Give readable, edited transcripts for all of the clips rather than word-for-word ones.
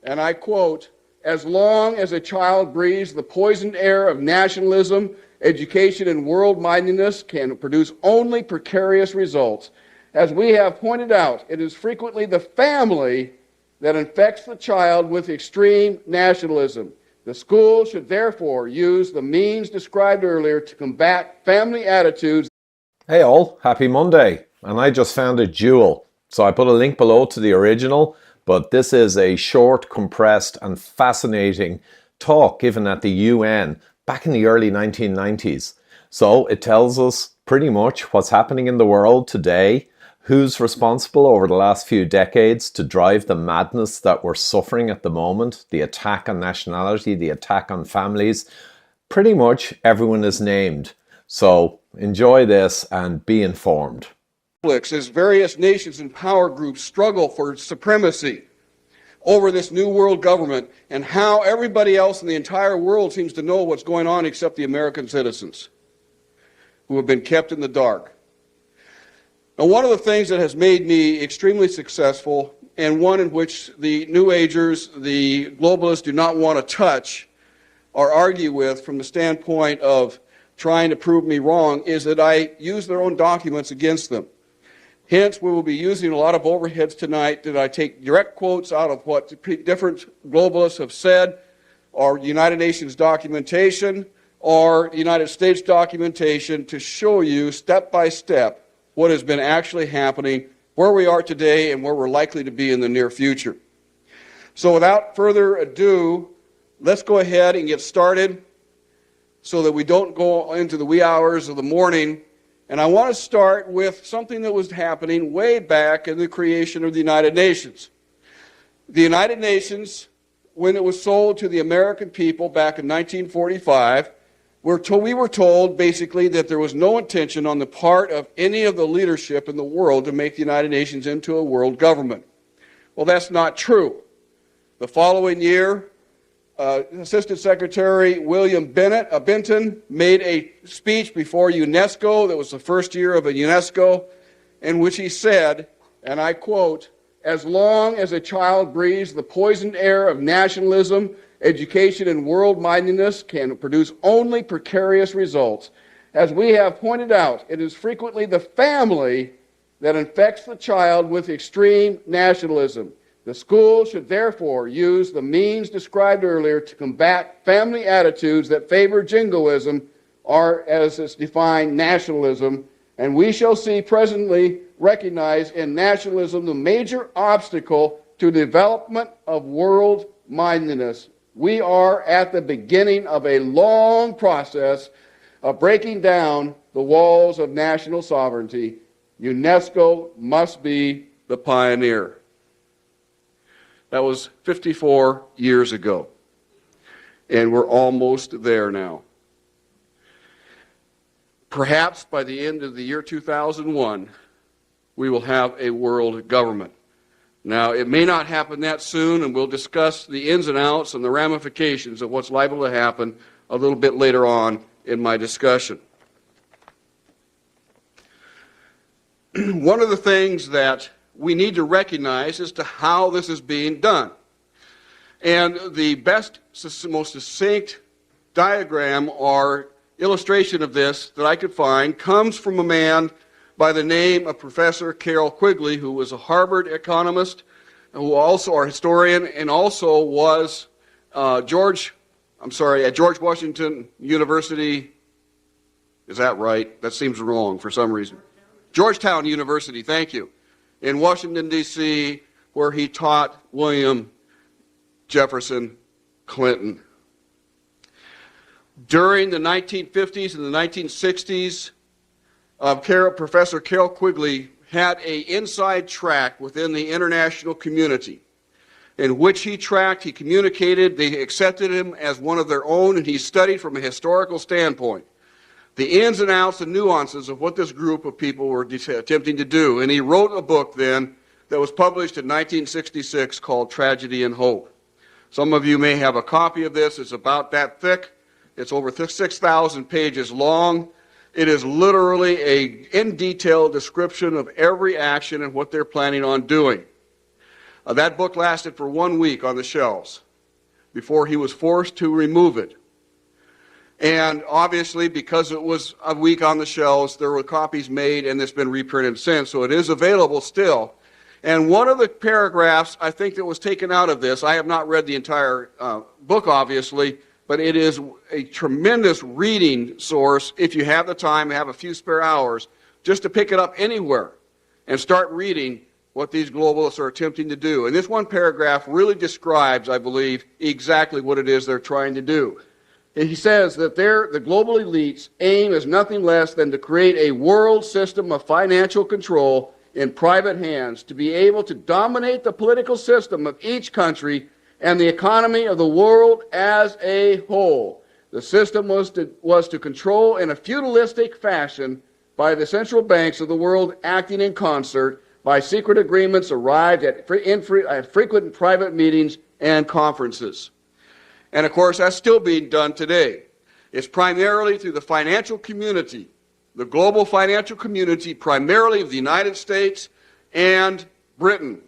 and I quote, "As long as a child breathes the poisoned air of nationalism, education and world-mindedness can produce only precarious results. As we have pointed out, it is frequently the family that infects the child with extreme nationalism. The school should therefore use the means described earlier to combat family attitudes." Hey all, happy Monday. And I just found a jewel. So I put a link below to the original, but this is a short, compressed and fascinating talk given at the UN back in the early 1990s. So it tells us pretty much what's happening in the world today, who's responsible over the last few decades to drive the madness that we're suffering at the moment, the attack on nationality, the attack on families. Pretty much everyone is named. So enjoy this and be informed. As various nations and power groups struggle for supremacy over this new world government, and how everybody else in the entire world seems to know what's going on except the American citizens who have been kept in the dark. Now, one of the things that has made me extremely successful, and one in which the New Agers, the globalists, do not want to touch or argue with from the standpoint of trying to prove me wrong, is that I use their own documents against them. Hence, we will be using a lot of overheads tonight that I take direct quotes out of what different globalists have said, or United Nations documentation, or United States documentation, to show you step by step what has been actually happening, where we are today, and where we're likely to be in the near future. So without further ado, let's go ahead and get started so that we don't go into the wee hours of the morning. And I want to start with something that was happening way back in the creation of the United Nations. The United Nations, when it was sold to the American people back in 1945, we were told basically that there was no intention on the part of any of the leadership in the world to make the United Nations into a world government. Well, that's not true. The following year, Assistant Secretary William Benton made a speech before UNESCO. That was the first year of a UNESCO, in which he said, and I quote, "As long as a child breathes the poisoned air of nationalism, education and world-mindedness can produce only precarious results. As we have pointed out, it is frequently the family that infects the child with extreme nationalism. The school should therefore use the means described earlier to combat family attitudes that favor jingoism, or as it's defined, nationalism, and we shall see presently recognize in nationalism the major obstacle to development of world-mindedness. We are at the beginning of a long process of breaking down the walls of national sovereignty. UNESCO must be the pioneer." That was 54 years ago, and we're almost there now. Perhaps by the end of the year 2001, we will have a world government. Now, it may not happen that soon, and we'll discuss the ins and outs and the ramifications of what's liable to happen a little bit later on in my discussion. One of the things that we need to recognize as to how this is being done. And the best, most succinct diagram or illustration of this that I could find comes from a man by the name of Professor Carroll Quigley, who was a Harvard economist, who also a historian, and also was at George Washington University. Is that right? That seems wrong for some reason. Georgetown University, thank you. In Washington, D.C., where he taught William Jefferson Clinton. During the 1950s and the 1960s, Professor Carroll Quigley had an inside track within the international community in which he communicated, they accepted him as one of their own, and he studied from a historical standpoint the ins and outs and nuances of what this group of people were attempting to do. And he wrote a book then that was published in 1966 called Tragedy and Hope. Some of you may have a copy of this. It's about that thick. It's over 6,000 pages long. It is literally a in detail description of every action and what they're planning on doing. That book lasted for 1 week on the shelves before he was forced to remove it. And obviously, because it was a week on the shelves, there were copies made, and it's been reprinted since, so it is available still. And one of the paragraphs, I think, that was taken out of this, I have not read the entire book, obviously, but it is a tremendous reading source if you have the time, have a few spare hours, just to pick it up anywhere and start reading what these globalists are attempting to do. And this one paragraph really describes, I believe, exactly what it is they're trying to do. He says that the global elites' aim is nothing less than to create a world system of financial control in private hands, to be able to dominate the political system of each country and the economy of the world as a whole. The system was to control in a feudalistic fashion by the central banks of the world acting in concert by secret agreements arrived at frequent private meetings and conferences. And of course, that's still being done today. It's primarily through the financial community, the global financial community, primarily of the United States and Britain,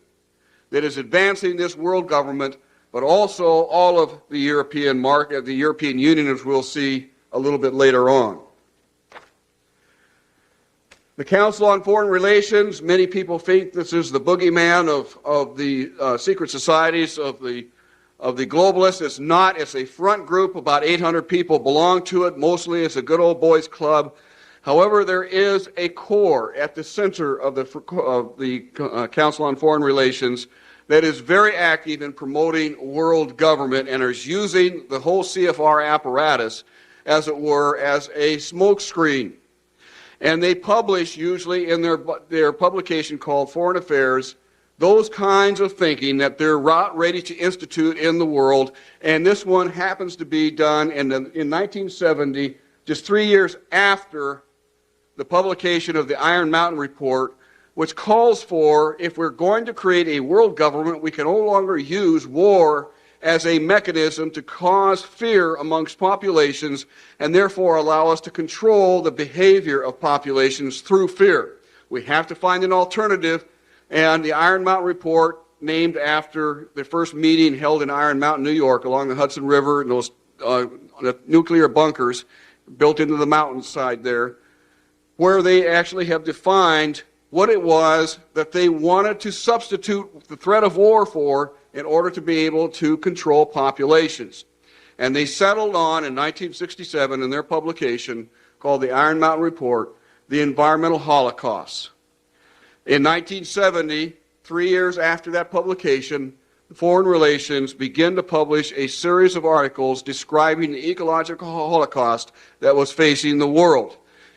that is advancing this world government, but also all of the European market, the European Union, as we'll see a little bit later on. The Council on Foreign Relations, many people think this is the boogeyman of the secret societies of the globalists. It's not. It's a front group. About 800 people belong to it. Mostly it's a good old boys club. However, there is a core at the center of the Council on Foreign Relations that is very active in promoting world government and is using the whole CFR apparatus, as it were, as a smokescreen. And they publish, usually in their publication called Foreign Affairs, those kinds of thinking that they're ready to institute in the world. And this one happens to be done in 1970, just 3 years after the publication of the Iron Mountain Report, which calls for, if we're going to create a world government, we can no longer use war as a mechanism to cause fear amongst populations and therefore allow us to control the behavior of populations through fear. We have to find an alternative, and the Iron Mountain Report, named after the first meeting held in Iron Mountain, New York, along the Hudson River, and those nuclear bunkers built into the mountainside there, where they actually have defined what it was that they wanted to substitute the threat of war for in order to be able to control populations. And they settled on, in 1967, in their publication called the Iron Mountain Report, the environmental holocaust. In 1970, 3 years after that publication, Foreign Relations began to publish a series of articles describing the ecological holocaust that was facing the world.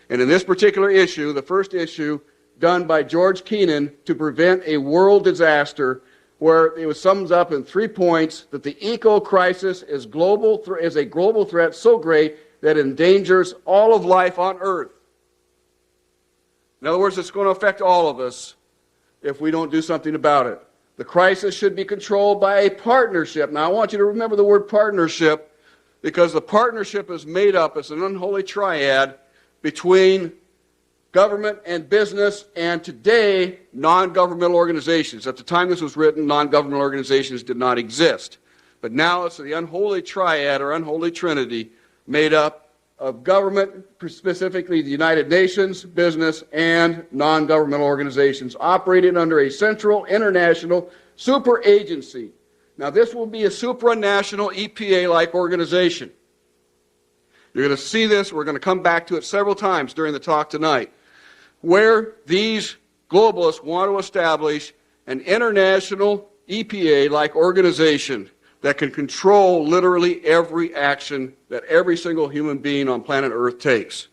And in this particular issue, the first issue done by George Kennan to prevent a world disaster, where it was summed up in 3 points that the eco-crisis is a global threat so great that it endangers all of life on Earth. In other words, it's going to affect all of us if we don't do something about it. The crisis should be controlled by a partnership. Now, I want you to remember the word partnership, because the partnership is made up as an unholy triad between government and business, and today, non-governmental organizations. At the time this was written, non-governmental organizations did not exist. But now it's the unholy triad or unholy trinity made up of government, specifically the United Nations, business, and non-governmental organizations operating under a central international super agency. Now, this will be a supranational EPA-like organization. You're going to see this. We're going to come back to it several times during the talk tonight, where these globalists want to establish an international EPA-like organization that can control literally every action that every single human being on planet Earth takes,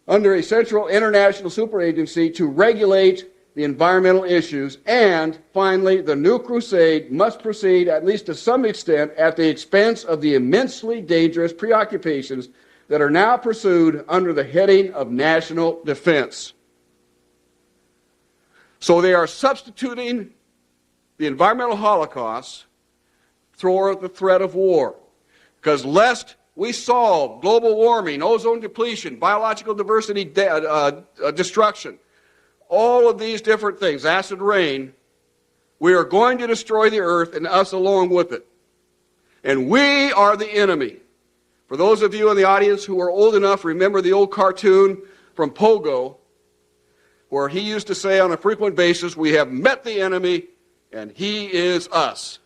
under a central international superagency to regulate the environmental issues. And finally, the new crusade must proceed, at least to some extent, at the expense of the immensely dangerous preoccupations that are now pursued under the heading of national defense. So they are substituting the environmental holocaust for the threat of war. Because lest we solve global warming, ozone depletion, biological diversity destruction, all of these different things, acid rain, We are going to destroy the earth and us along with it. And we are the enemy. For those of you in the audience who are old enough, remember the old cartoon from Pogo, where he used to say on a frequent basis, we have met the enemy and he is us.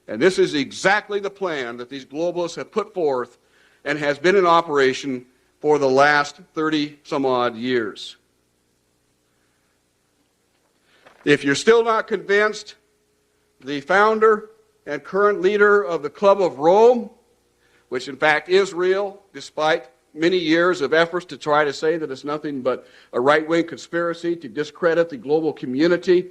And this is exactly the plan that these globalists have put forth and has been in operation for the last 30 some odd years. If you're still not convinced, the founder and current leader of the Club of Rome, which in fact is real, despite many years of efforts to try to say that it's nothing but a right-wing conspiracy to discredit the global community,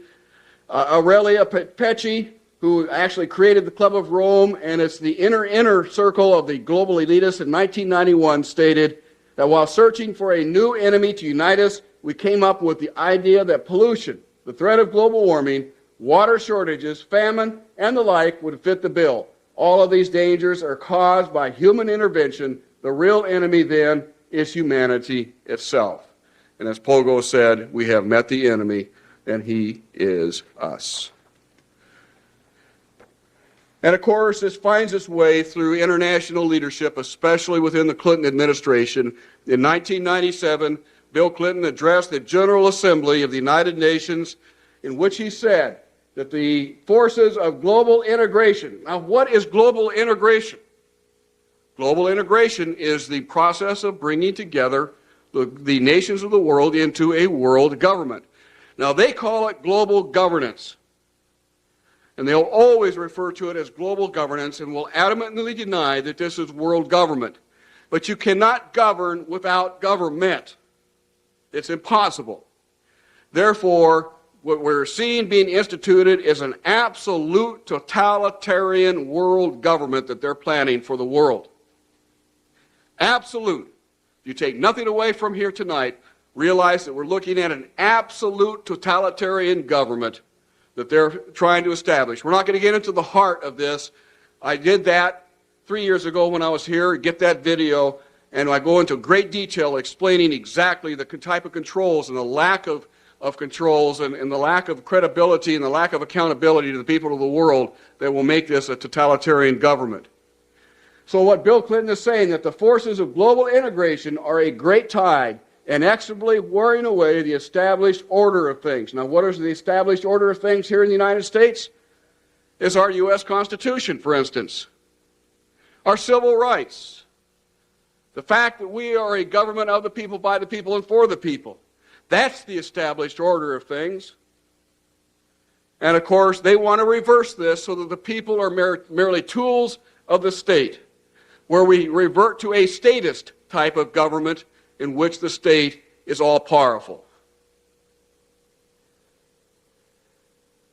Aurelia Pecci, who actually created the Club of Rome, and it's the inner circle of the global elitists in 1991, stated that while searching for a new enemy to unite us, we came up with the idea that pollution, the threat of global warming, water shortages, famine, and the like would fit the bill. All of these dangers are caused by human intervention. The real enemy then is humanity itself. And as Pogo said, we have met the enemy, and he is us. And of course, this finds its way through international leadership, especially within the Clinton administration. In 1997, Bill Clinton addressed the General Assembly of the United Nations, in which he said that the forces of global integration. Now, what is global integration? Global integration is the process of bringing together the nations of the world into a world government. Now, they call it global governance. And they'll always refer to it as global governance and will adamantly deny that this is world government. But you cannot govern without government. It's impossible. Therefore, what we're seeing being instituted is an absolute totalitarian world government that they're planning for the world. Absolute. If you take nothing away from here tonight, realize that we're looking at an absolute totalitarian government that they're trying to establish. We're not going to get into the heart of this. I did that 3 years ago when I was here. Get that video, and I go into great detail explaining exactly the type of controls and the lack of controls and the lack of credibility and the lack of accountability to the people of the world that will make this a totalitarian government. So what Bill Clinton is saying, that the forces of global integration are a great tide inexorably wearing away the established order of things. Now, what is the established order of things here in the United States? Is our U.S. Constitution, for instance. Our civil rights. The fact that we are a government of the people, by the people, and for the people. That's the established order of things. And of course, they want to reverse this so that the people are merely tools of the state, where we revert to a statist type of government in which the state is all powerful.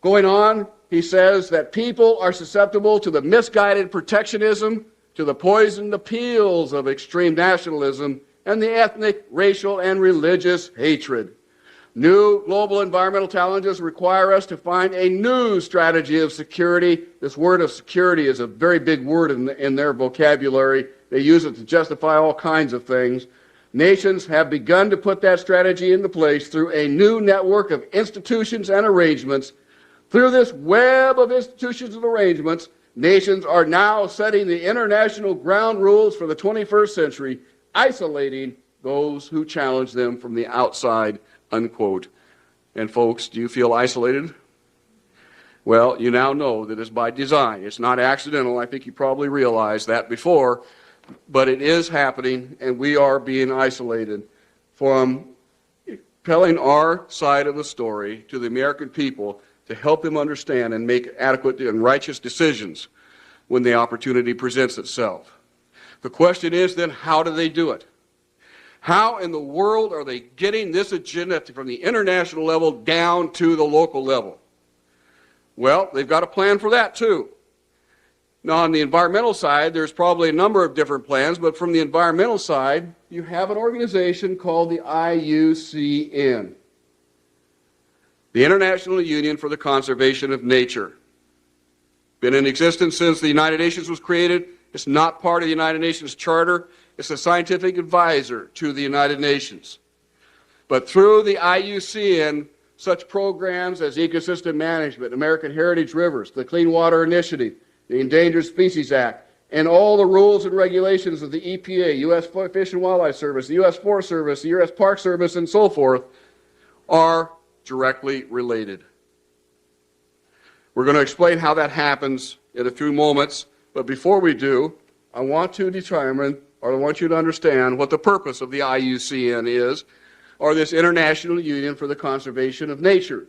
Going on, he says that people are susceptible to the misguided protectionism, to the poisoned appeals of extreme nationalism, and the ethnic, racial, and religious hatred. New global environmental challenges require us to find a new strategy of security. This word of security is a very big word in their vocabulary. They use it to justify all kinds of things. Nations have begun to put that strategy into place through a new network of institutions and arrangements. Through this web of institutions and arrangements, nations are now setting the international ground rules for the 21st century, isolating those who challenge them from the outside, unquote. And folks, do you feel isolated? Well, you now know that it's by design. It's not accidental. I think you probably realized that before. But it is happening, and we are being isolated from telling our side of the story to the American people to help them understand and make adequate and righteous decisions when the opportunity presents itself. The question is then, how do they do it? How in the world are they getting this agenda from the international level down to the local level? Well, they've got a plan for that too. Now, on the environmental side, there's probably a number of different plans, but from the environmental side, you have an organization called the IUCN, the International Union for the Conservation of Nature. Been in existence since the United Nations was created. It's not part of the United Nations Charter. It's a scientific advisor to the United Nations. But through the IUCN, such programs as ecosystem management, American Heritage Rivers, the Clean Water Initiative, the Endangered Species Act, and all the rules and regulations of the EPA, U.S. Fish and Wildlife Service, the U.S. Forest Service, the U.S. Park Service, and so forth, are directly related. We're going to explain how that happens in a few moments, but before we do, I want to determine, or I want you to understand what the purpose of the IUCN is, or this International Union for the Conservation of Nature.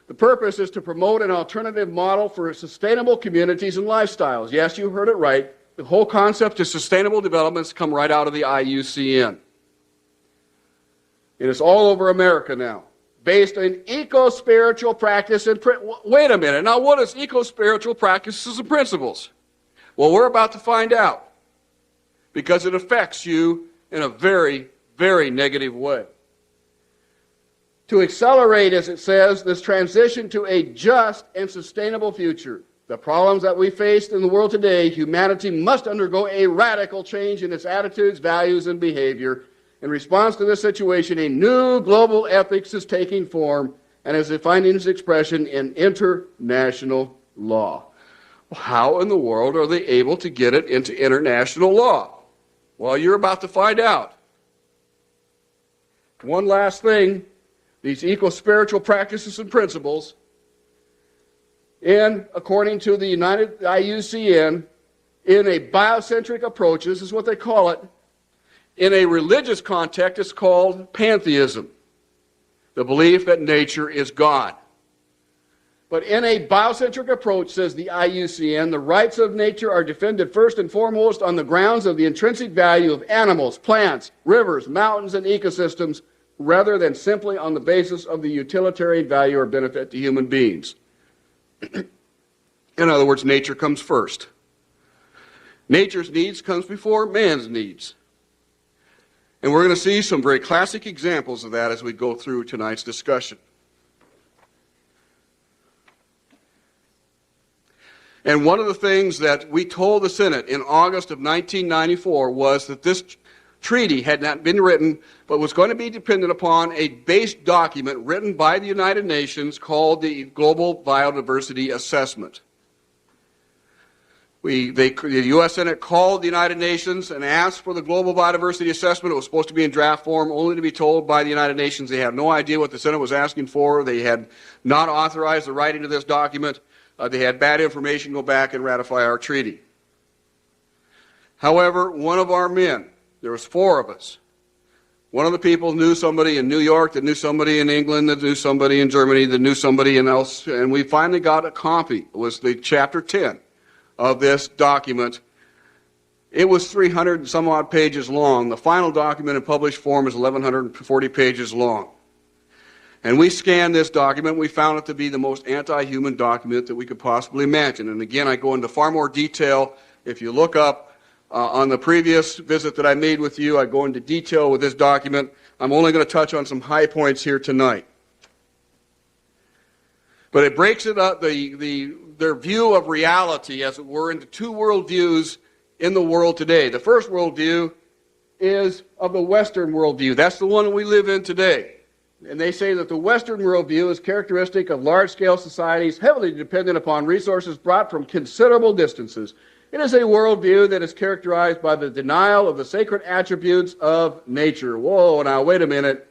The purpose is to promote an alternative model for sustainable communities and lifestyles. Yes, you heard it right. The whole concept of sustainable developments come right out of the IUCN. It is all over America now, based on eco-spiritual practice and wait a minute, now what is eco-spiritual practices and principles? Well, we're about to find out, because it affects you in a very, very negative way. To accelerate, as it says, this transition to a just and sustainable future, the problems that we face in the world today, humanity must undergo a radical change in its attitudes, values, and behavior. In response to this situation, a new global ethics is taking form and is finding its expression in international law. How in the world are they able to get it into international law? Well, you're about to find out. One last thing, these eco-spiritual practices and principles, according to the United IUCN, in a biocentric approach, this is what they call it. In a religious context, it's called pantheism, the belief that nature is God. But in a biocentric approach, says the IUCN, the rights of nature are defended first and foremost on the grounds of the intrinsic value of animals, plants, rivers, mountains, and ecosystems, rather than simply on the basis of the utilitarian value or benefit to human beings. In other words, nature comes first. Nature's needs comes before man's needs. And we're going to see some very classic examples of that as we go through tonight's discussion. And one of the things that we told the Senate in August of 1994 was that this treaty had not been written, but was going to be dependent upon a base document written by the United Nations called the Global Biodiversity Assessment. The U.S. Senate called the United Nations and asked for the Global Biodiversity Assessment. It was supposed to be in draft form, only to be told by the United Nations they had no idea what the Senate was asking for. They had not authorized the writing of this document. They had bad information. Go back and ratify our treaty. However, one of our men, there was 4 of us. One of the people knew somebody in New York, that knew somebody in England, that knew somebody in Germany, that knew somebody else, and we finally got a copy. It was the chapter 10 of this document. It was 300 and some odd pages long. The final document in published form is 1,140 pages long. And we scanned this document. We found it to be the most anti-human document that we could possibly imagine. And again, I go into far more detail. If you look up on the previous visit that I made with you, I go into detail with this document. I'm only going to touch on some high points here tonight. But it breaks it up, their view of reality, as it were, into 2 worldviews in the world today. The first worldview is of the Western worldview. That's the one that we live in today. And they say that the Western worldview is characteristic of large-scale societies heavily dependent upon resources brought from considerable distances. It is a worldview that is characterized by the denial of the sacred attributes of nature. Whoa, now wait a minute.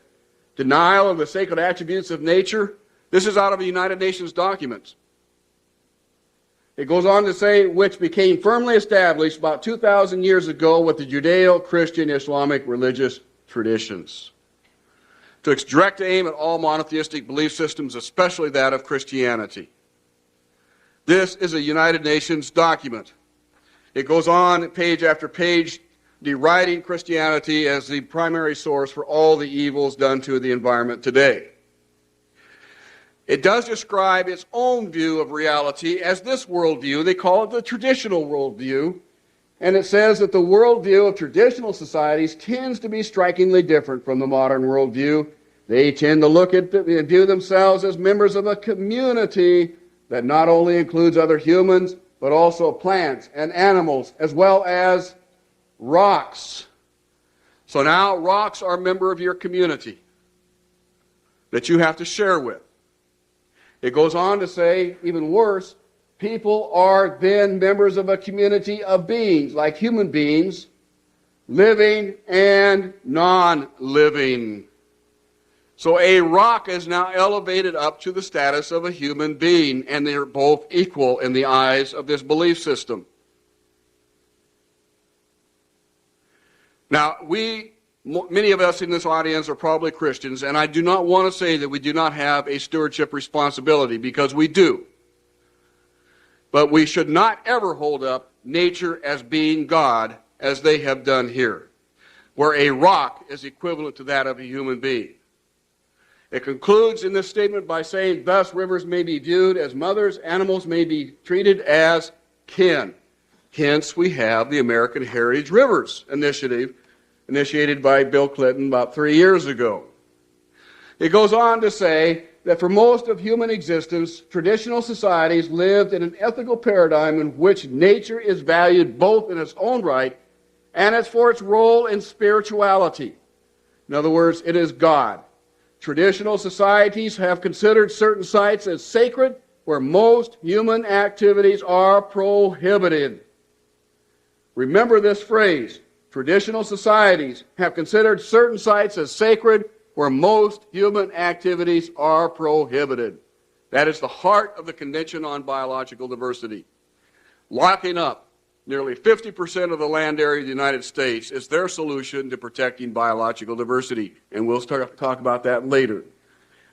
Denial of the sacred attributes of nature? This is out of the United Nations documents. It goes on to say, which became firmly established about 2,000 years ago with the Judeo-Christian Islamic religious traditions. To its direct aim at all monotheistic belief systems, especially that of Christianity. This is a United Nations document. It goes on page after page deriding Christianity as the primary source for all the evils done to the environment today. It does describe its own view of reality as this worldview. They call it the traditional worldview. And it says that the worldview of traditional societies tends to be strikingly different from the modern worldview. They tend to look at and view themselves as members of a community that not only includes other humans, but also plants and animals, as well as rocks. So now rocks are a member of your community that you have to share with. It goes on to say, even worse, people are then members of a community of beings, like human beings, living and non-living. So a rock is now elevated up to the status of a human being, and they're both equal in the eyes of this belief system. Now, many of us in this audience are probably Christians, and I do not want to say that we do not have a stewardship responsibility, because we do. But we should not ever hold up nature as being God, as they have done here, where a rock is equivalent to that of a human being. It concludes in this statement by saying, thus rivers may be viewed as mothers, animals may be treated as kin. Hence, we have the American Heritage Rivers Initiative, initiated by Bill Clinton about 3 years ago. It goes on to say that for most of human existence, traditional societies lived in an ethical paradigm in which nature is valued both in its own right and as for its role in spirituality. In other words, it is God. Traditional societies have considered certain sites as sacred where most human activities are prohibited. Remember this phrase. Traditional societies have considered certain sites as sacred where most human activities are prohibited. That is the heart of the Convention on Biological Diversity. Locking up nearly 50% of the land area of the United States is their solution to protecting biological diversity, and we'll start to talk about that later.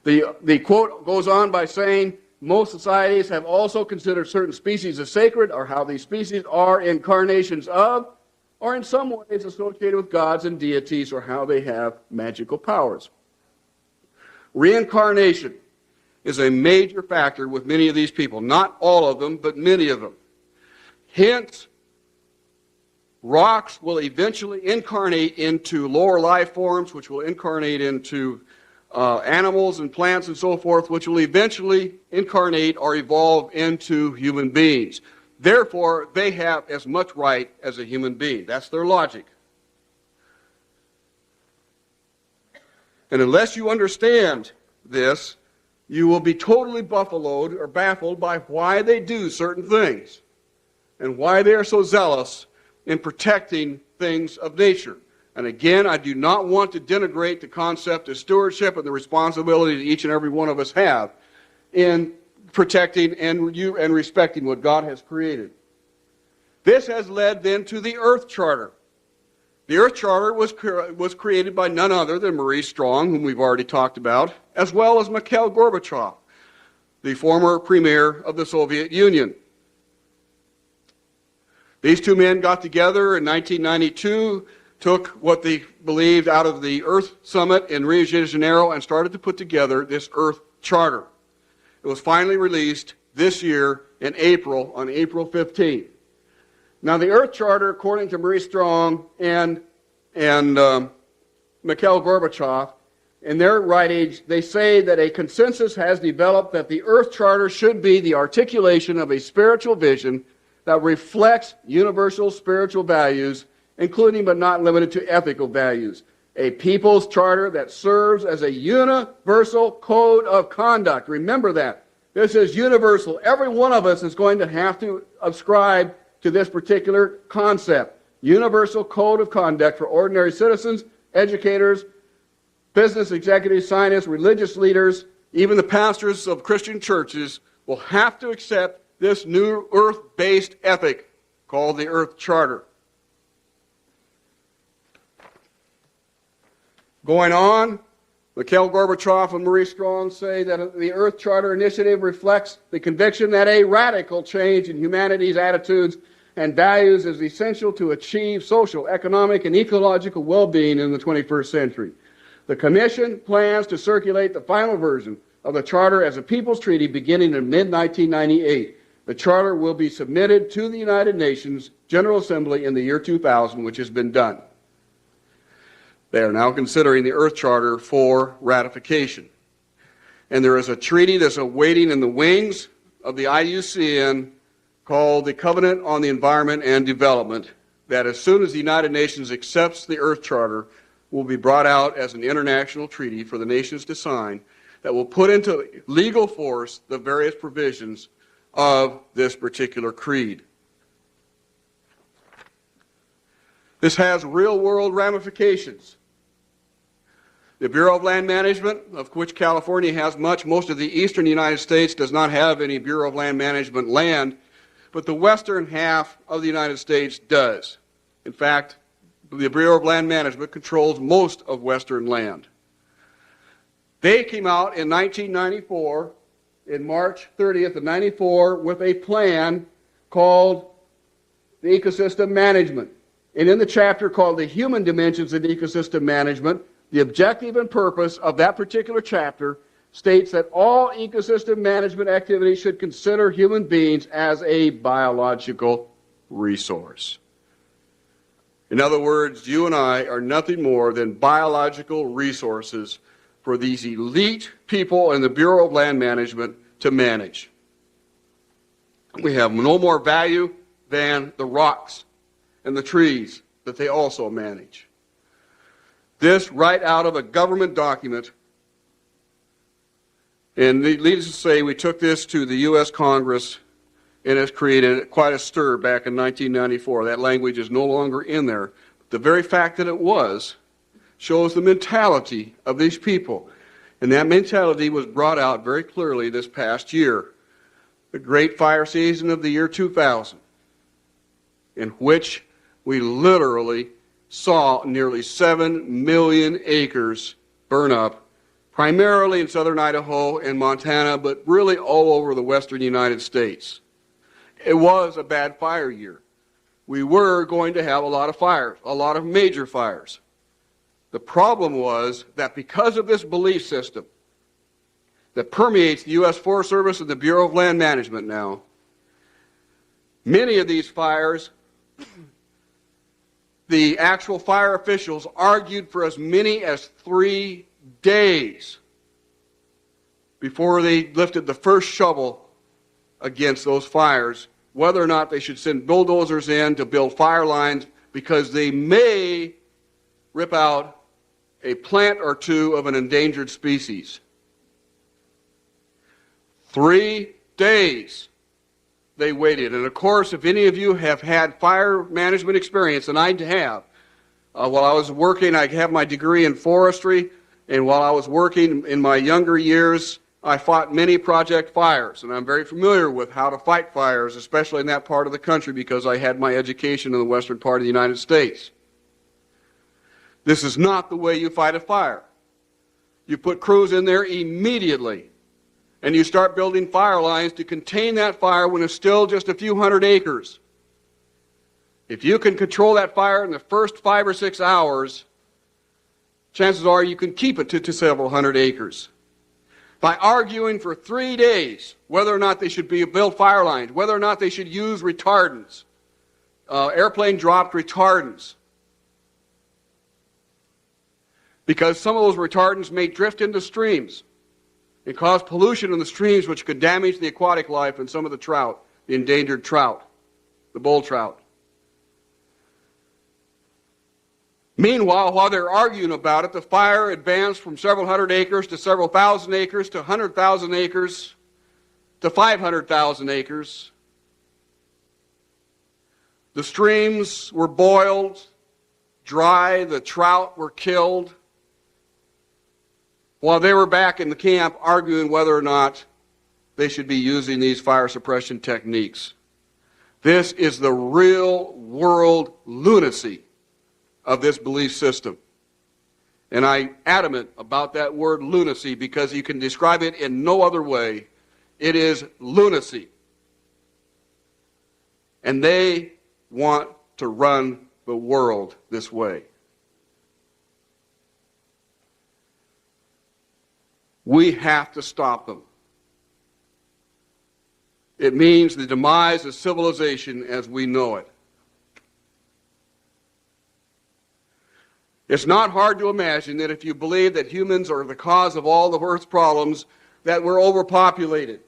The quote goes on by saying, most societies have also considered certain species as sacred, or how these species are incarnations of, or in some ways associated with gods and deities, or how they have magical powers. Reincarnation is a major factor with many of these people. Not all of them, but many of them. Hence, rocks will eventually incarnate into lower life forms, which will incarnate into animals and plants and so forth, which will eventually incarnate or evolve into human beings. Therefore, they have as much right as a human being. That's their logic. And unless you understand this, you will be totally buffaloed or baffled by why they do certain things and why they are so zealous in protecting things of nature. And again, I do not want to denigrate the concept of stewardship and the responsibility that each and every one of us have in protecting and respecting what God has created. This has led then to the Earth Charter. The Earth Charter was created by none other than Maurice Strong, whom we've already talked about, as well as Mikhail Gorbachev, the former premier of the Soviet Union. These two men got together in 1992, took what they believed out of the Earth Summit in Rio de Janeiro, and started to put together this Earth Charter. It was finally released this year in April, on April 15th. Now, the Earth Charter, according to Maurice Strong and Mikhail Gorbachev, in their writings, they say that a consensus has developed that the Earth Charter should be the articulation of a spiritual vision that reflects universal spiritual values, including but not limited to ethical values. A people's charter that serves as a universal code of conduct. Remember that. This is universal. Every one of us is going to have to ascribe to this particular concept. Universal code of conduct for ordinary citizens, educators, business executives, scientists, religious leaders, even the pastors of Christian churches will have to accept this new earth-based ethic called the Earth Charter. Going on, Mikhail Gorbachev and Maurice Strong say that the Earth Charter Initiative reflects the conviction that a radical change in humanity's attitudes and values is essential to achieve social, economic, and ecological well-being in the 21st century. The Commission plans to circulate the final version of the Charter as a People's Treaty beginning in mid-1998. The Charter will be submitted to the United Nations General Assembly in the year 2000, which has been done. They are now considering the Earth Charter for ratification. And there is a treaty that's awaiting in the wings of the IUCN called the Covenant on the Environment and Development, that as soon as the United Nations accepts the Earth Charter, will be brought out as an international treaty for the nations to sign, that will put into legal force the various provisions of this particular creed. This has real-world ramifications. The Bureau of Land Management, of which California has much, most of the eastern United States does not have any Bureau of Land Management land, but the western half of the United States does. In fact, the Bureau of Land Management controls most of western land. They came out in 1994, in March 30th of 94, with a plan called the Ecosystem Management. And in the chapter called The Human Dimensions in Ecosystem Management, the objective and purpose of that particular chapter states that all ecosystem management activities should consider human beings as a biological resource. In other words, you and I are nothing more than biological resources for these elite people in the Bureau of Land Management to manage. We have no more value than the rocks and the trees that they also manage. This right out of a government document. And needless to say, we took this to the U.S. Congress, and it's created quite a stir back in 1994. That language is no longer in there. The very fact that it was shows the mentality of these people. And that mentality was brought out very clearly this past year, the great fire season of the year 2000, in which we literally saw nearly 7 million acres burn up, primarily in southern Idaho and Montana, but really all over the western United States. It was a bad fire year. We were going to have a lot of fires, a lot of major fires. The problem was that because of this belief system that permeates the U.S. Forest Service and the Bureau of Land Management now, many of these fires, the actual fire officials argued for as many as 3 days before they lifted the first shovel against those fires, whether or not they should send bulldozers in to build fire lines, because they may rip out a plant or two of an endangered species. 3 days they waited. And of course, if any of you have had fire management experience, and I have, while I was working, I have my degree in forestry, and while I was working in my younger years, I fought many project fires, and I'm very familiar with how to fight fires, especially in that part of the country, because I had my education in the western part of the United States. This is not the way you fight a fire. You put crews in there immediately, and you start building fire lines to contain that fire when it's still just a few hundred acres. If you can control that fire in the first 5 or 6 hours, chances are you can keep it to several hundred acres. By arguing for 3 days whether or not they should build fire lines, whether or not they should use retardants, airplane-dropped retardants, because some of those retardants may drift into streams and cause pollution in the streams, which could damage the aquatic life and some of the trout, the endangered trout, the bull trout. Meanwhile, while they're arguing about it, the fire advanced from several hundred acres to several thousand acres to 100,000 acres to 500,000 acres. The streams were boiled dry, the trout were killed, while they were back in the camp arguing whether or not they should be using these fire suppression techniques. This is the real world lunacy of this belief system. And I'm adamant about that word lunacy because you can describe it in no other way. It is lunacy. And they want to run the world this way. We have to stop them. It means the demise of civilization as we know it. It's not hard to imagine that if you believe that humans are the cause of all the Earth's problems, that we're overpopulated.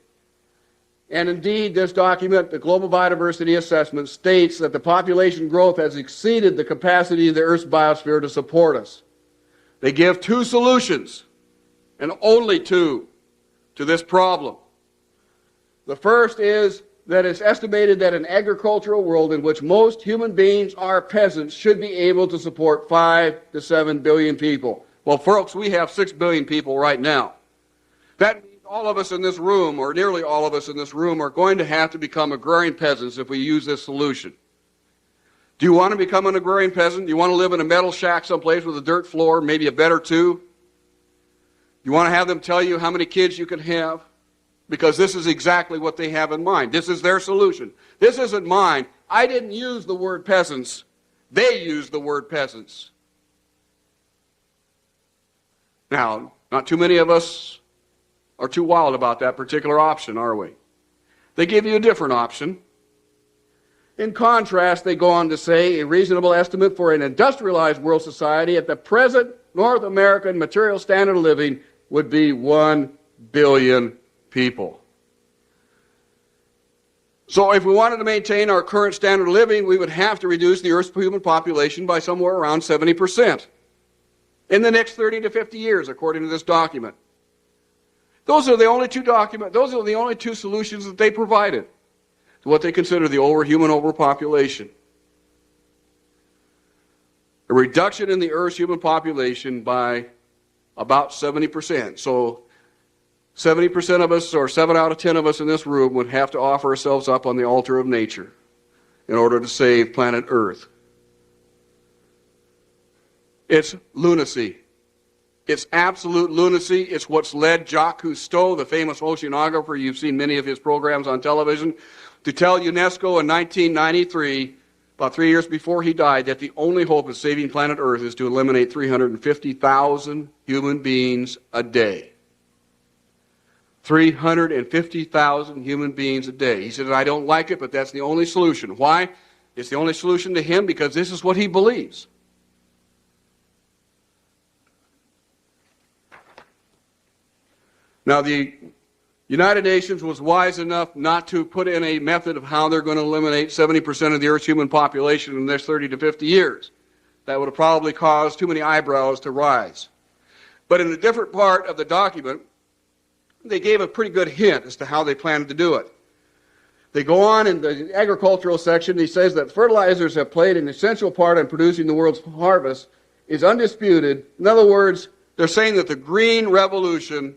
And indeed, this document, the Global Biodiversity Assessment, states that the population growth has exceeded the capacity of the Earth's biosphere to support us. They give two solutions, and only two, to this problem. The first is that it's estimated that an agricultural world in which most human beings are peasants should be able to support 5 to 7 billion people. Well, folks, we have 6 billion people right now. That means all of us in this room, or nearly all of us in this room, are going to have to become agrarian peasants if we use this solution. Do you want to become an agrarian peasant? Do you want to live in a metal shack someplace with a dirt floor, maybe a bed or two? You want to have them tell you how many kids you can have? Because this is exactly what they have in mind. This is their solution. This isn't mine. I didn't use the word peasants. They used the word peasants. Now, not too many of us are too wild about that particular option, are we? They give you a different option. In contrast, they go on to say a reasonable estimate for an industrialized world society at the present North American material standard of living would be 1 billion people. So if we wanted to maintain our current standard of living, we would have to reduce the Earth's human population by somewhere around 70% in the next 30 to 50 years, according to this document. Those are the only two solutions that they provided to what they consider the human overpopulation. A reduction in the Earth's human population by about 70%. So 70% of us, or 7 out of 10 of us in this room, would have to offer ourselves up on the altar of nature in order to save planet Earth. It's lunacy. It's absolute lunacy. It's what's led Jacques Cousteau, the famous oceanographer, you've seen many of his programs on television, to tell UNESCO in 1993, about 3 years before he died, that the only hope of saving planet Earth is to eliminate 350,000 human beings a day. 350,000 human beings a day. He said, I don't like it, but that's the only solution. Why? It's the only solution to him because this is what he believes. Now, the United Nations was wise enough not to put in a method of how they're going to eliminate 70% of the Earth's human population in the next 30 to 50 years. That would have probably caused too many eyebrows to rise. But in a different part of the document, they gave a pretty good hint as to how they planned to do it. They go on in the agricultural section. He says that fertilizers have played an essential part in producing the world's harvest is undisputed. In other words, they're saying that the Green Revolution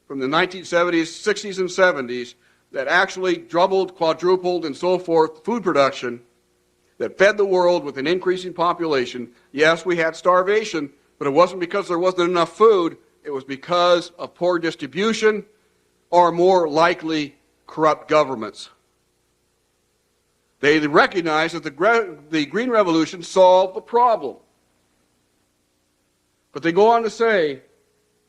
from the 1970s, 60s, and 70s that actually doubled, quadrupled, and so forth food production that fed the world with an increasing population. Yes, we had starvation, but it wasn't because there wasn't enough food. It was because of poor distribution or more likely corrupt governments. They recognized that the Green Revolution solved the problem. But they go on to say,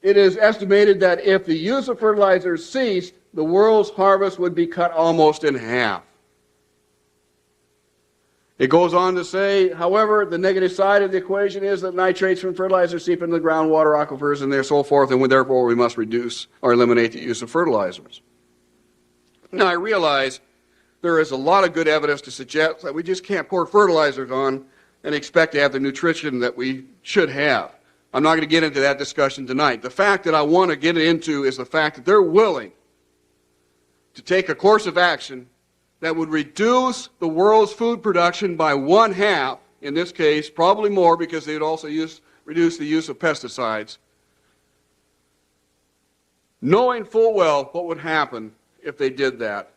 it is estimated that if the use of fertilizers ceased, the world's harvest would be cut almost in half. It goes on to say, however, the negative side of the equation is that nitrates from fertilizers seep into the groundwater aquifers and so forth, and therefore we must reduce or eliminate the use of fertilizers. Now, I realize there is a lot of good evidence to suggest that we just can't pour fertilizers on and expect to have the nutrition that we should have. I'm not going to get into that discussion tonight. The fact that I want to get into is the fact that they're willing to take a course of action that would reduce the world's food production by 1/2, in this case, probably more because they would also reduce the use of pesticides, knowing full well what would happen if they did that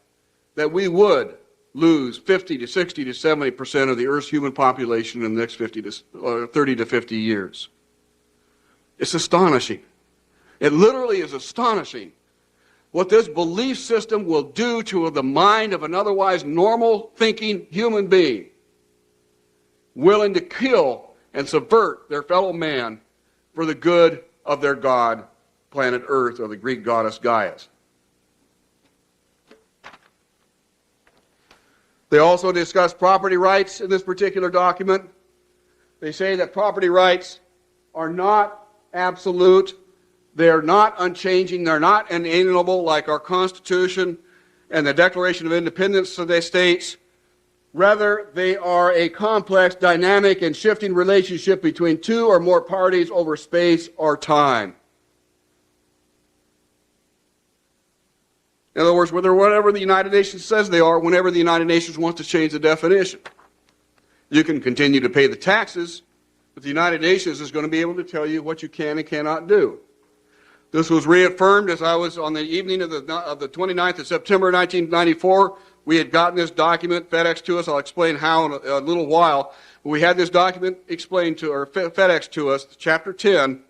we would lose 50 to 60 to 70% of the Earth's human population in the next 30 to 50 years. It's astonishing. It literally is astonishing what this belief system will do to the mind of an otherwise normal thinking human being, willing to kill and subvert their fellow man for the good of their god, planet Earth, or the Greek goddess Gaia. They also discuss property rights in this particular document. They say that property rights are not absolute. They're not unchanging. They're not inalienable like our Constitution and the Declaration of Independence states. Rather, they are a complex, dynamic, and shifting relationship between two or more parties over space or time. In other words, whether whatever the United Nations says they are, whenever the United Nations wants to change the definition. You can continue to pay the taxes, but the United Nations is going to be able to tell you what you can and cannot do. This was reaffirmed as I was on the evening of the 29th of September 1994. We had gotten this document FedEx to us. I'll explain how in a little while. We had this document explained to, or FedEx to us, chapter 10,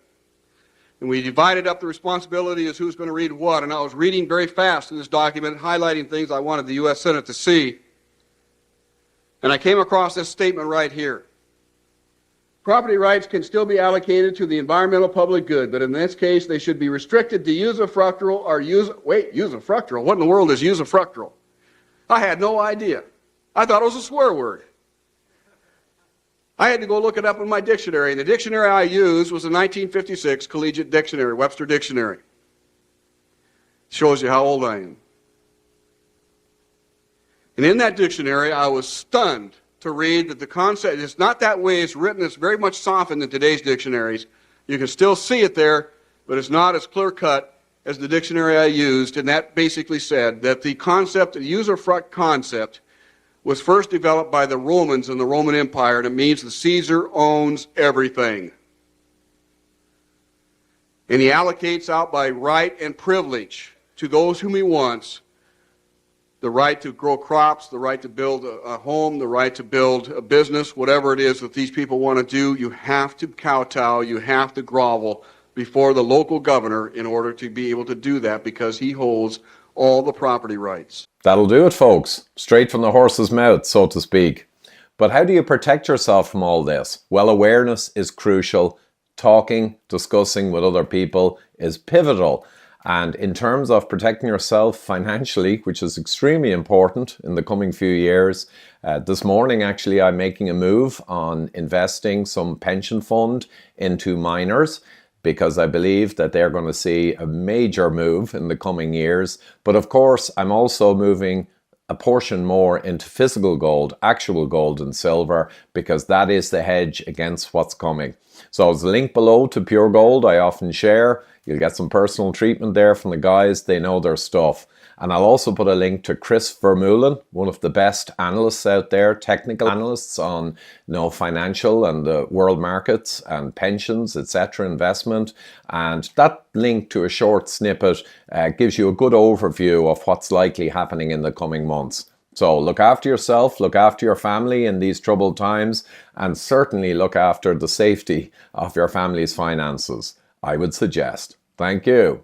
and we divided up the responsibility as who's going to read what. And I was reading very fast in this document, highlighting things I wanted the U.S. Senate to see. And I came across this statement right here. Property rights can still be allocated to the environmental public good, but in this case, they should be restricted to usufructual or usufructual? What in the world is usufructual? I had no idea. I thought it was a swear word. I had to go look it up in my dictionary, and the dictionary I used was a 1956 Collegiate Dictionary, Webster Dictionary. Shows you how old I am. And in that dictionary, I was stunned to read that the concept, it's not that way it's written, it's very much softened in today's dictionaries. You can still see it there, but it's not as clear-cut as the dictionary I used, and that basically said that the concept, the usufruct concept, was first developed by the Romans in the Roman Empire, and it means the Caesar owns everything. And he allocates out by right and privilege to those whom he wants the right to grow crops, the right to build a home, the right to build a business, whatever it is that these people want to do. You have to kowtow, you have to grovel before the local governor in order to be able to do that, because he holds all the property rights. That'll do it, folks. Straight from the horse's mouth, so to speak. But how do you protect yourself from all this? Well, awareness is crucial. Talking, discussing with other people is pivotal. And in terms of protecting yourself financially, which is extremely important in the coming few years, this morning actually I'm making a move on investing some pension fund into miners, because I believe that they're going to see a major move in the coming years. But of course, I'm also moving a portion more into physical gold, actual gold and silver, because that is the hedge against what's coming. So there's a link below to Pure Gold I often share. You'll get some personal treatment there from the guys. They know their stuff. And I'll also put a link to Chris Vermeulen, one of the best analysts out there, technical analysts on financial and the world markets and pensions, etc., investment. And that link to a short snippet gives you a good overview of what's likely happening in the coming months. So look after yourself, look after your family in these troubled times, and certainly look after the safety of your family's finances, I would suggest. Thank you.